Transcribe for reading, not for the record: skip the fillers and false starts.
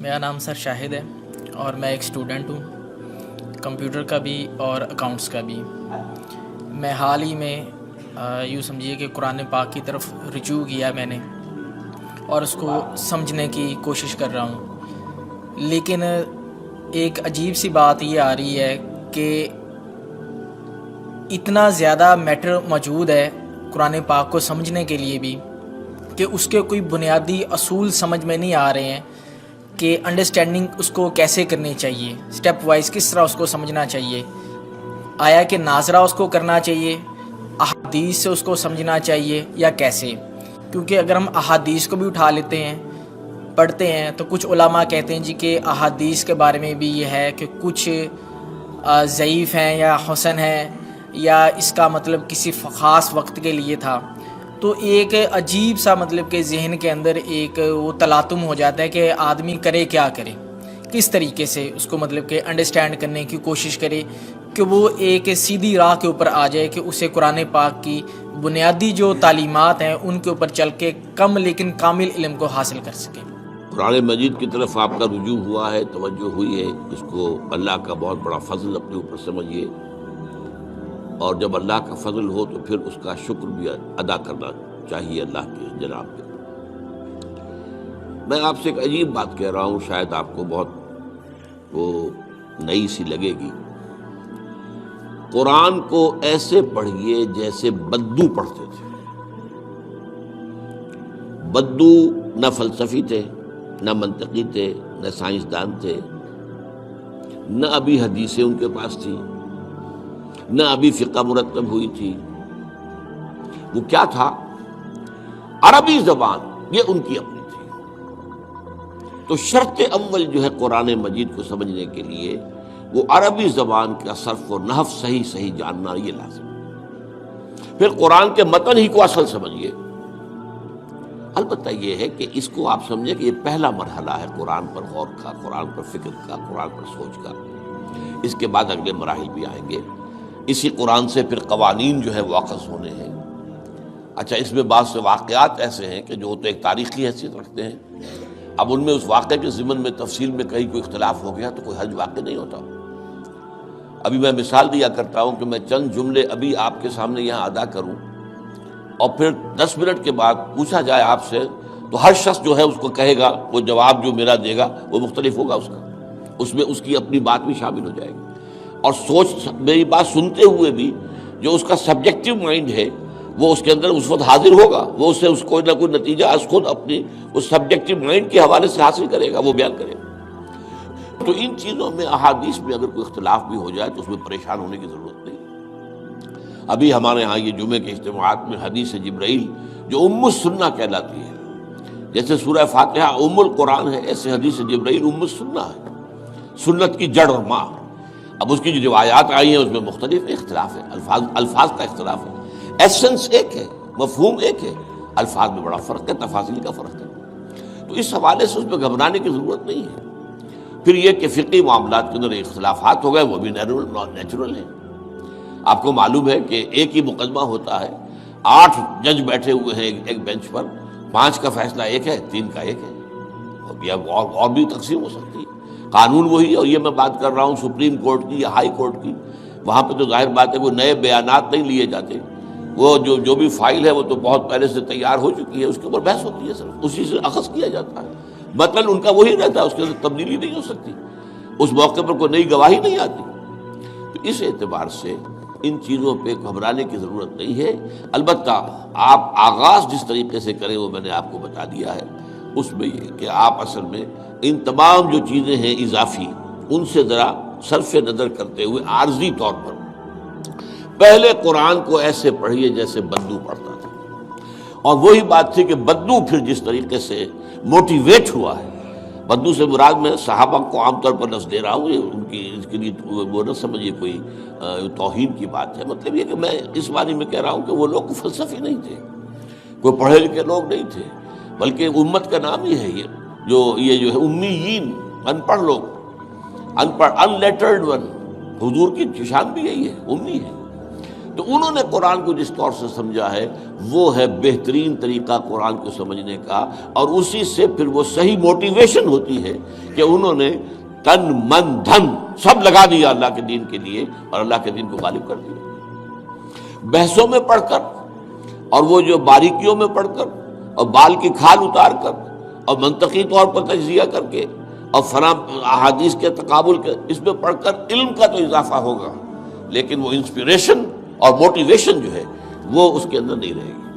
میرا نام سر شاہد ہے اور میں ایک اسٹوڈنٹ ہوں، کمپیوٹر کا بھی اور اکاؤنٹس کا بھی۔ میں حال ہی میں یوں سمجھیے کہ قرآن پاک کی طرف رجوع کیا میں نے اور اس کو سمجھنے کی کوشش کر رہا ہوں، لیکن ایک عجیب سی بات یہ آ رہی ہے کہ اتنا زیادہ میٹر موجود ہے قرآن پاک کو سمجھنے کے لیے بھی کہ اس کے کوئی بنیادی اصول سمجھ میں نہیں آ رہے ہیں کہ انڈرسٹینڈنگ اس کو کیسے کرنی چاہیے، سٹیپ وائز کس طرح اس کو سمجھنا چاہیے، آیا کہ ناظرہ اس کو کرنا چاہیے، احادیث سے اس کو سمجھنا چاہیے یا کیسے؟ کیونکہ اگر ہم احادیث کو بھی اٹھا لیتے ہیں پڑھتے ہیں تو کچھ علماء کہتے ہیں جی کہ احادیث کے بارے میں بھی یہ ہے کہ کچھ ضعیف ہیں یا حسن ہیں یا اس کا مطلب کسی خاص وقت کے لیے تھا۔ تو ایک عجیب سا مطلب کہ ذہن کے اندر ایک وہ تلاطم ہو جاتا ہے کہ آدمی کرے کیا کرے، کس طریقے سے اس کو مطلب کہ انڈرسٹینڈ کرنے کی کوشش کرے کہ وہ ایک سیدھی راہ کے اوپر آ جائے کہ اسے قرآن پاک کی بنیادی جو تعلیمات ہیں ان کے اوپر چل کے کم لیکن کامل علم کو حاصل کر سکے۔ قرآن مجید کی طرف آپ کا رجوع ہوا ہے، توجہ ہوئی ہے، اس کو اللہ کا بہت بڑا فضل اپنے اوپر سمجھیے، اور جب اللہ کا فضل ہو تو پھر اس کا شکر بھی ادا کرنا چاہیے اللہ کے جناب پہ۔ میں آپ سے ایک عجیب بات کہہ رہا ہوں، شاید آپ کو بہت وہ نئی سی لگے گی۔ قرآن کو ایسے پڑھیے جیسے بدو پڑھتے تھے۔ بدو نہ فلسفی تھے، نہ منطقی تھے، نہ سائنسدان تھے، نہ ابھی حدیثیں ان کے پاس تھی، نہ ابھی فقہ مرتب ہوئی تھی۔ وہ کیا تھا؟ عربی زبان، یہ ان کی اپنی تھی۔ تو شرط اول جو ہے قرآن مجید کو سمجھنے کے لیے وہ عربی زبان کا صرف و نحو صحیح جاننا یہ لازم ہے۔ پھر قرآن کے متن ہی کو اصل سمجھیے۔ البتہ یہ ہے کہ اس کو آپ سمجھیں کہ یہ پہلا مرحلہ ہے قرآن پر غور کا، قرآن پر فکر کا، قرآن پر سوچ کا۔ اس کے بعد اگلے مراحل بھی آئیں گے۔ اسی قرآن سے پھر قوانین جو ہے واقف ہونے ہیں۔ اچھا، اس میں بعض سے واقعات ایسے ہیں کہ جو تو ایک تاریخی حیثیت رکھتے ہیں، اب ان میں اس واقعے کے ضمن میں تفصیل میں کہیں کوئی اختلاف ہو گیا تو کوئی حرج واقع نہیں ہوتا۔ ابھی میں مثال دیا کرتا ہوں کہ میں چند جملے ابھی آپ کے سامنے یہاں ادا کروں اور پھر 10 منٹ کے بعد پوچھا جائے آپ سے تو ہر شخص جو ہے اس کو کہے گا، وہ جواب جو میرا دے گا وہ مختلف ہوگا، اس میں اس کی اپنی بات بھی شامل ہو جائے گی، اور سوچ میری بات سنتے ہوئے بھی جو اس کا سبجیکٹو مائنڈ ہے وہ اس کے اندر اس وقت حاضر ہوگا، وہ اس سے اس کوئی نہ کوئی نتیجہ از خود اپنی اس سبجیکٹو مائنڈ کے حوالے سے حاصل کرے گا، وہ بیان کرے گا۔ تو ان چیزوں میں احادیث میں اگر کوئی اختلاف بھی ہو جائے تو اس میں پریشان ہونے کی ضرورت نہیں۔ ابھی ہمارے ہاں یہ جمعے کے اجتماعات میں حدیث جبرائیل جو ام السنہ کہلاتی ہے، جیسے سورہ فاتحہ ام القرآن ہے، ایسے حدیث جبرائیل ام السنہ ہے، سنت کی جڑ اور ماں۔ اب اس کی جو روایات آئی ہیں اس میں مختلف اختلاف ہے، الفاظ کا اختلاف ہے، ایسنس ایک ہے، مفہوم ایک ہے، الفاظ میں بڑا فرق ہے، تفاصیل کا فرق ہے۔ تو اس حوالے سے اس میں گھبرانے کی ضرورت نہیں ہے۔ پھر یہ کہ فقہی معاملات کے اندر اختلافات ہو گئے، وہ بھی نیچرل ہیں۔ آپ کو معلوم ہے کہ ایک ہی مقدمہ ہوتا ہے، 8 جج بیٹھے ہوئے ہیں ایک بینچ پر، 5 کا فیصلہ ایک ہے، 3 کا ایک ہے، یا اور بھی تقسیم ہو سکتی ہے۔ قانون وہی، اور یہ میں بات کر رہا ہوں سپریم کورٹ کی یا ہائی کورٹ کی، وہاں پہ تو ظاہر بات ہے وہ نئے بیانات نہیں لیے جاتے، وہ جو بھی فائل ہے وہ تو بہت پہلے سے تیار ہو چکی ہے، اس کے اوپر بحث ہوتی ہے، صرف اسی سے اخذ کیا جاتا ہے، مطلب ان کا وہی رہتا ہے، اس کے اندر تبدیلی نہیں ہو سکتی، اس موقع پر کوئی نئی گواہی نہیں آتی۔ تو اس اعتبار سے ان چیزوں پہ گھبرانے کی ضرورت نہیں ہے۔ البتہ آپ آغاز جس طریقے سے کریں وہ میں نے آپ کو بتا دیا ہے، اس میں یہ کہ آپ اصل میں ان تمام جو چیزیں ہیں اضافی، ان سے ذرا صرف نظر کرتے ہوئے عارضی طور پر پہلے قرآن کو ایسے پڑھیے جیسے بدو پڑھتا تھا۔ اور وہی بات تھی کہ بدو پھر جس طریقے سے موٹیویٹ ہوا ہے، بدو سے مراد میں صحابہ کو عام طور پر لفظ دے رہا ہوں، یہ ان کی اس کے لیے وہ نہ سمجھیے کوئی توہین کی بات ہے، مطلب یہ کہ میں اس معنی میں کہہ رہا ہوں کہ وہ لوگ فلسفی نہیں تھے، کوئی پڑھے لکھے لوگ نہیں تھے، بلکہ امت کا نام ہی ہے یہ جو ہے امیین، ان پڑھ لوگ، ان پڑھ، ان لیٹرڈ ون، حضور کی شان بھی یہی ہے، امی ہے۔ تو انہوں نے قرآن کو جس طور سے سمجھا ہے وہ ہے بہترین طریقہ قرآن کو سمجھنے کا، اور اسی سے پھر وہ صحیح موٹیویشن ہوتی ہے کہ انہوں نے تن من دھن سب لگا دیا اللہ کے دین کے لیے اور اللہ کے دین کو غالب کر دیا۔ بحثوں میں پڑھ کر اور وہ جو باریکیوں میں پڑھ کر اور بال کی کھال اتار کر اور منطقی طور پر تجزیہ کر کے اور فلاں احادیث کے تقابل کے اس میں پڑھ کر علم کا تو اضافہ ہوگا، لیکن وہ انسپریشن اور موٹیویشن جو ہے وہ اس کے اندر نہیں رہے گی۔